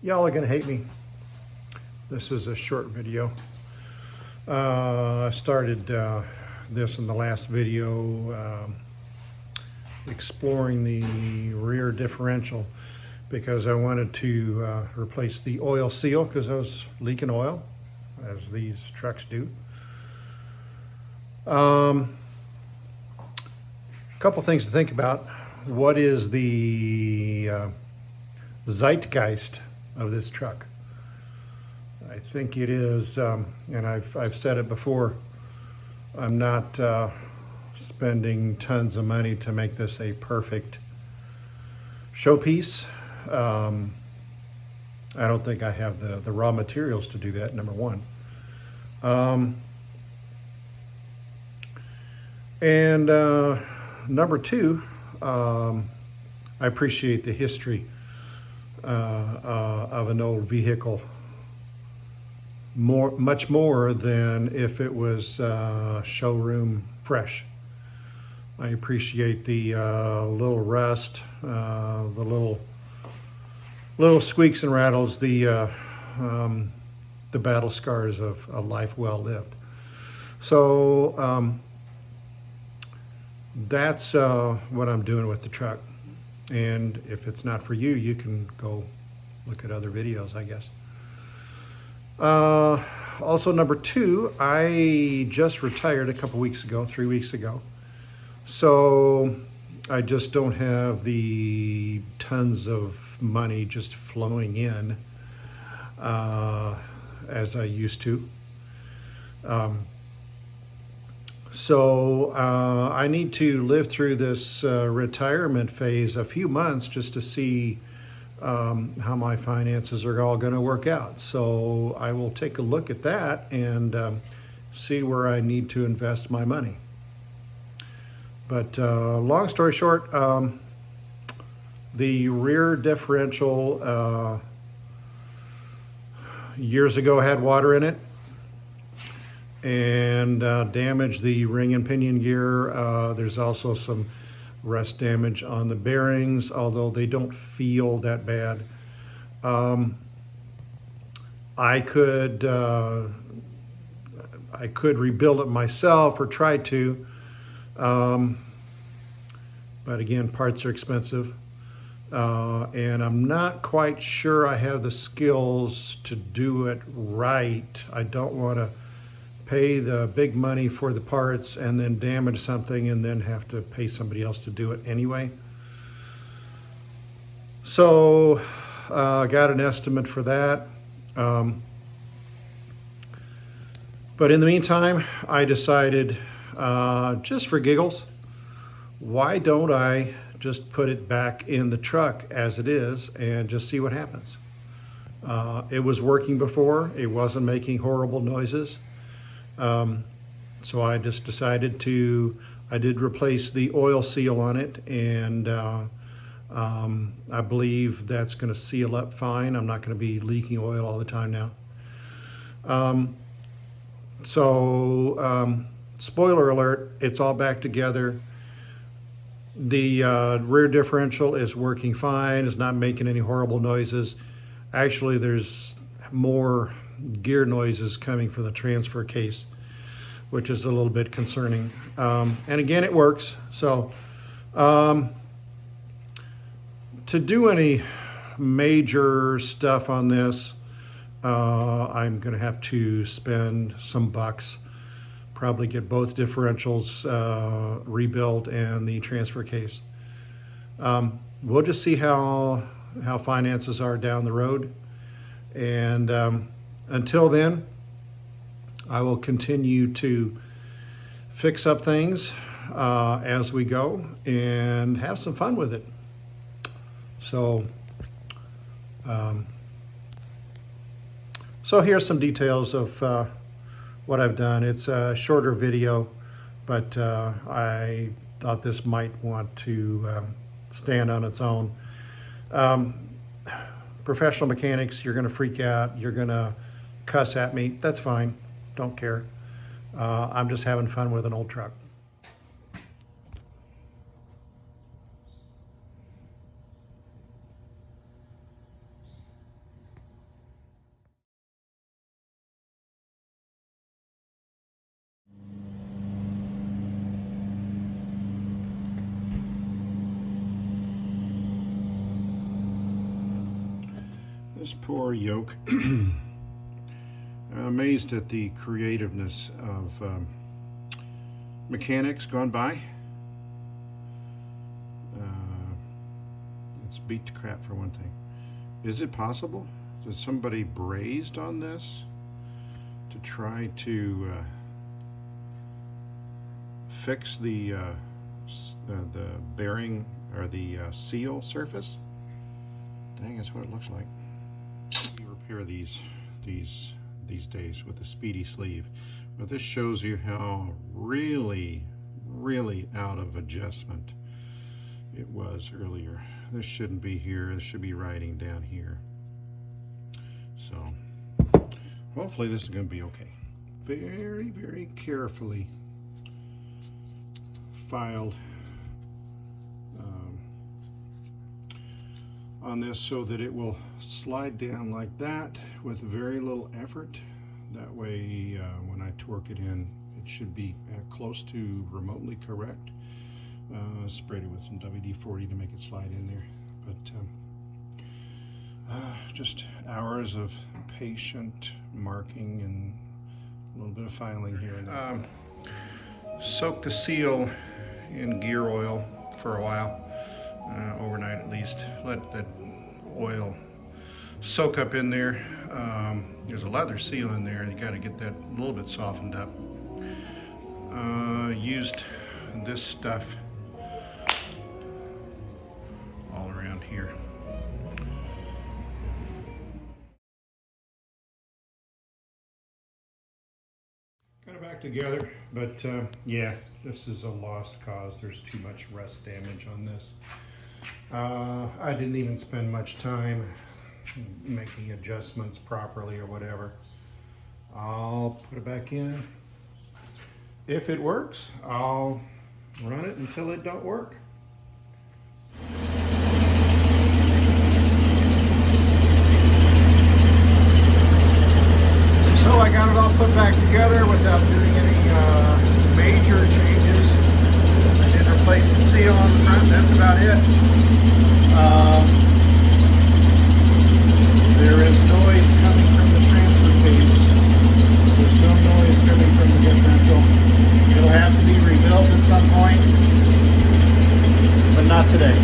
Y'all are gonna hate me. This is a short video. I started this in the last video, exploring the rear differential because I wanted to replace the oil seal because I was leaking oil, as these trucks do. A couple things to think about. What is the zeitgeist of this truck? I think it is, and I've said it before, I'm not spending tons of money to make this a perfect showpiece. I don't think I have the raw materials to do that, number one. And number two, I appreciate the history of an old vehicle much more than if it was showroom fresh. I appreciate the little rust, the little squeaks and rattles, the battle scars of a life well lived. So that's what I'm doing with the truck. And if it's not for you, you can go look at other videos, I guess. Also, number two, I just retired a couple weeks ago, 3 weeks ago. So I just don't have the tons of money just flowing in as I used to. So I need to live through this retirement phase a few months just to see how my finances are all going to work out. So I will take a look at that and see where I need to invest my money. But long story short, the rear differential years ago had water in it and damaged the ring and pinion gear. There's also some rust damage on the bearings, although they don't feel that bad. I could rebuild it myself or try to, but again, parts are expensive, and I'm not quite sure I have the skills to do it right. I don't want to pay the big money for the parts and then damage something and then have to pay somebody else to do it anyway. So I got an estimate for that. But in the meantime, I decided, just for giggles, why don't I just put it back in the truck as it is and just see what happens? It was working before. It wasn't making horrible noises. So I just decided I did replace the oil seal on it, and I believe that's going to seal up fine. I'm not going to be leaking oil all the time now. Spoiler alert, it's all back together. The rear differential is working fine. It's not making any horrible noises. Actually, there's more gear noises coming from the transfer case, which is a little bit concerning. And again, it works. So to do any major stuff on this, I'm going to have to spend some bucks, probably get both differentials rebuilt and the transfer case. We'll just see how finances are down the road. And until then, I will continue to fix up things as we go and have some fun with it. So, so here's some details of what I've done. It's a shorter video, but I thought this might want to stand on its own. Professional mechanics, you're going to freak out. You're going to cuss at me. That's fine. Don't care. I'm just having fun with an old truck. This poor yoke. I'm amazed at the creativeness of mechanics gone by. It's beat to crap for one thing. Is it possible that somebody brazed on this to try to fix the bearing or the seal surface? Dang, that's what it looks like. We repair these days with a speedy sleeve, but this shows you how really out of adjustment it was earlier. This shouldn't be here. This should be riding down here. So hopefully this is going to be okay. Very carefully filed on this so that it will slide down like that with very little effort. That way when I torque it in, it should be close to remotely correct. Sprayed it with some WD-40 to make it slide in there, but just hours of patient marking and a little bit of filing here and there. Soak the seal in gear oil for a while, overnight at least. Let that oil soak up in there. There's a leather seal in there, and you got to get that a little bit softened up. Used this stuff all around here. Got it back together, but yeah, this is a lost cause. There's too much rust damage on this. I didn't even spend much time making adjustments properly or whatever. I'll put it back in. If it works, I'll run it until it don't work. So I got it all put back together without doing any major changes. I did replace the seal on the front. That's about it. There is noise coming from the transfer case. There's no noise coming from the differential. It'll have to be rebuilt at some point, but not today.